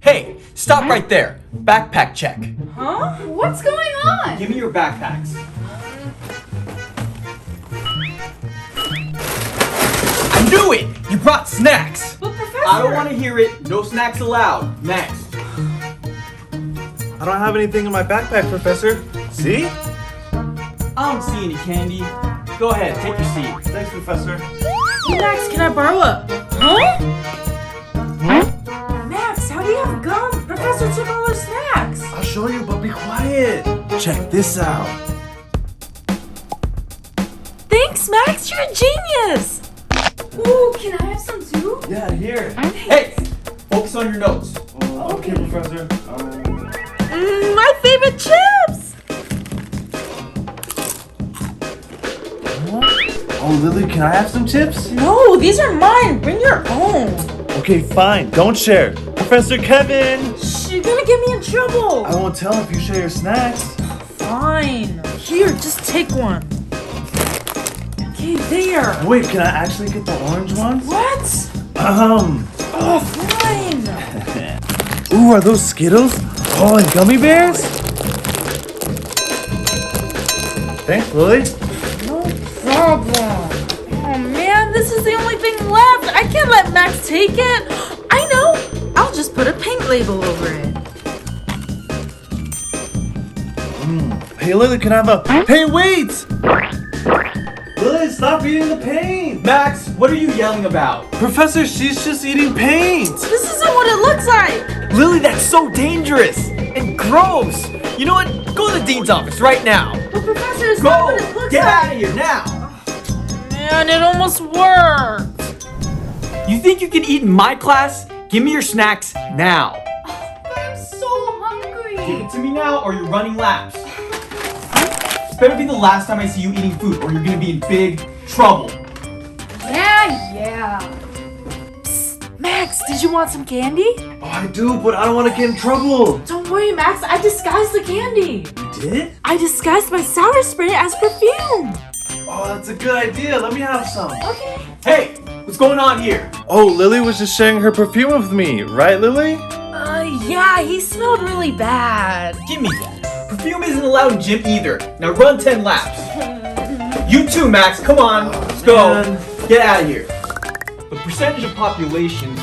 Hey, stop right there. Backpack check. Huh? What's going on? Give me your backpacks. I knew it! You brought snacks! But Professor... I don't want to hear it. No snacks allowed. Next. I don't have anything in my backpack, Professor. See? I don't see any candy. Go ahead, take your seat. Thanks, Professor. Hey, Max, can I borrow a... Huh? Max, how do you have gum? Professor took all our snacks. I'll show you, but be quiet. Check this out. Thanks, Max. You're a genius. Ooh, can I have some too? Yeah, here. Hey! Focus on your notes. Okay, Professor. My favorite chips. Oh, Lily, can I have some chips? No, these are mine. Bring your own. Okay, fine. Don't share. Professor Kevin! Shh, you're gonna get me in trouble. I won't tell if you share your snacks. Fine. Here, just take one. Okay, there. Wait, can I actually get the orange ones? What? Oh, Fine. Ooh, are those Skittles? Oh, and gummy bears? Thanks, Lily. No problem. Oh man, this is the only thing left. I can't let Max take it. I know. I'll just put a paint label over it. Hey, Lily, can I have a... Hey, wait! Lily, stop eating the paint! Max, what are you yelling about? Professor, she's just eating paint! This isn't what it looks like. Lily, that's so dangerous and gross. You know what? Go to the dean's office right now. But Professor, it's not Go! what it looks Get like. out of here now! Man, it almost worked. You think you can eat in my class? Give me your snacks now. But I'm so hungry. Give it to me now or you're running laps. This better be the last time I see you eating food or you're gonna be in big trouble. Yeah. Psst, Max, did you want some candy? Oh, I do, but I don't want to get in trouble. Don't worry, Max. I disguised the candy. You did? I disguised my sour spray as perfume. Oh, that's a good idea. Let me have some. Okay. Hey, what's going on here? Oh, Lily was just sharing her perfume with me, right, Lily? Yeah, he smelled really bad. Give me that. Perfume isn't allowed in gym either. Now run 10 laps. You too, Max. Come on. Let's go. Man. Get out of here. The percentage of population...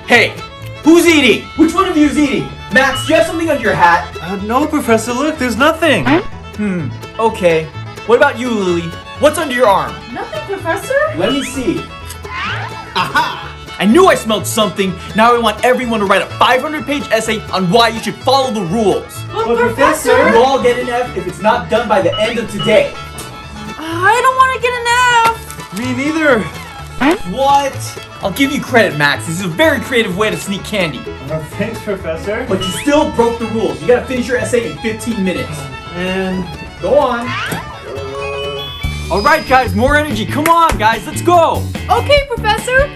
Hey, who's eating? Which one of you is eating? Max, do you have something under your hat? No, Professor, look, there's nothing. Okay. What about you, Lily? What's under your arm? Nothing, Professor. Let me see. Aha! I knew I smelled something. Now I want everyone to write a 500-page essay on why you should follow the rules. But Professor- You all get an F if it's not done by the end of today. I don't want to get an F. Me neither. What? I'll give you credit, Max. This is a very creative way to sneak candy. Thanks, Professor. But you still broke the rules. You gotta finish your essay in 15 minutes. And Go on. Alright, guys, more energy. Come on, guys, let's go. Okay, Professor.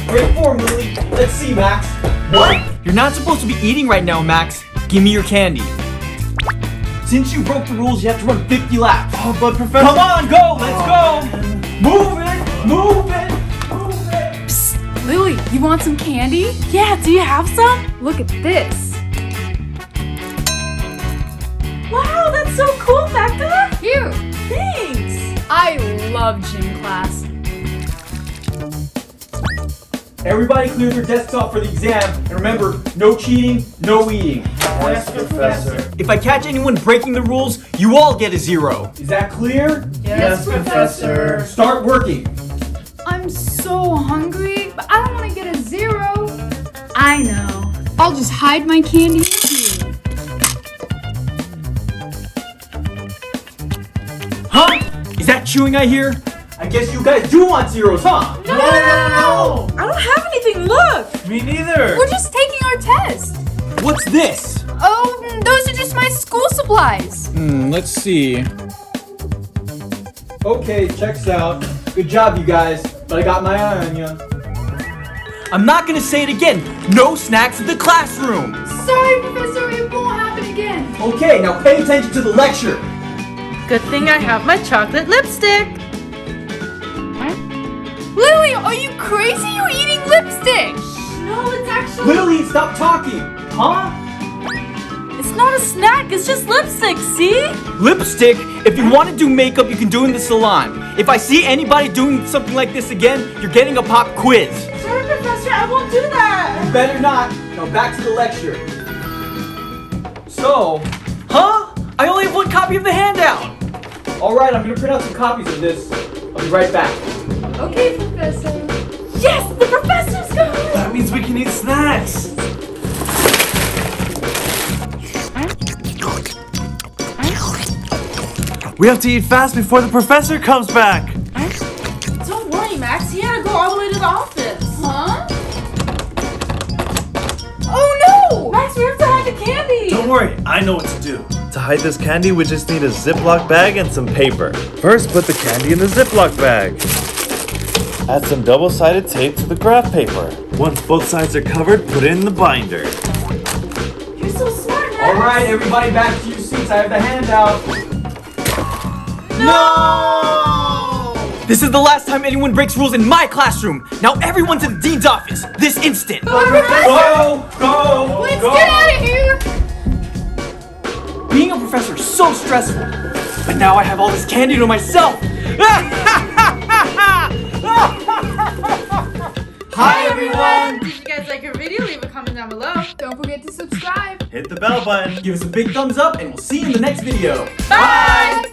Great form, Lily. Let's see, Max. What? You're not supposed to be eating right now, Max. Give me your candy. Since you broke the rules, you have to run 50 laps. oh, but Professor. Come on, go. Let's go. Move it. Move it. Move it. Psst, Lily, you want some candy? Yeah, do you have some? Look at this. Wow, that's so cool, Becca. Here, Thanks. I love gym class. Everybody clear their desks off for the exam. And remember, no cheating, no eating. Yes, Professor. If I catch anyone breaking the rules, you all get a 0. Is that clear? Yes, Professor. Start working. I'm so hungry, but I don't want to get a 0. I know. I'll just hide my candy in here. Huh? Is that chewing I hear? I guess you guys do want 0s, huh? No. I don't have anything. Look. Me neither. We're just taking our test. What's this? Oh, those are just my school supplies. Let's see. Okay, checks out. Good job, you guys. But I got my eye on you. I'm not gonna say it again. No snacks in the classroom. Sorry, Professor, it won't happen again. Okay, now pay attention to the lecture. Good thing I have my chocolate lipstick. Are you crazy? You're eating lipstick. No, it's actually... Lily, stop talking! Huh? It's not a snack, it's just lipstick, see? Lipstick? If you want to do makeup, you can do it in the salon. If I see anybody doing something like this again, you're getting a pop quiz. Sorry, Professor, I won't do that. You better not. Now back to the lecture. So, huh? I only have one copy of the handout. Alright, I'm gonna print out some copies of this. I'll be right back. Okay, Professor. Yes, the professor's coming. That means we can eat snacks. We have to eat fast before the professor comes back. Don't worry, Max. He had to go all the way to the office. Huh? Oh no! Max, we have to hide the candy. Don't worry, I know what to do. To hide this candy, we just need a Ziploc bag and some paper. First, put the candy in the Ziploc bag. Add some double-sided tape to the graph paper. Once both sides are covered, put it in the binder. You're so smart, Max. Alright, everybody back to your seats. I have the handout. No! This is the last time anyone breaks rules in my classroom. Now everyone to the dean's office, this instant. Go, Professor! Go! Let's go! get out of here! Being a professor is so stressful. But now I have all this candy to myself. Hi, everyone! Did you guys like our video? Leave a comment down below. Don't forget to subscribe. Hit the bell button. Give us a big thumbs up, and we'll see you in the next video. Bye!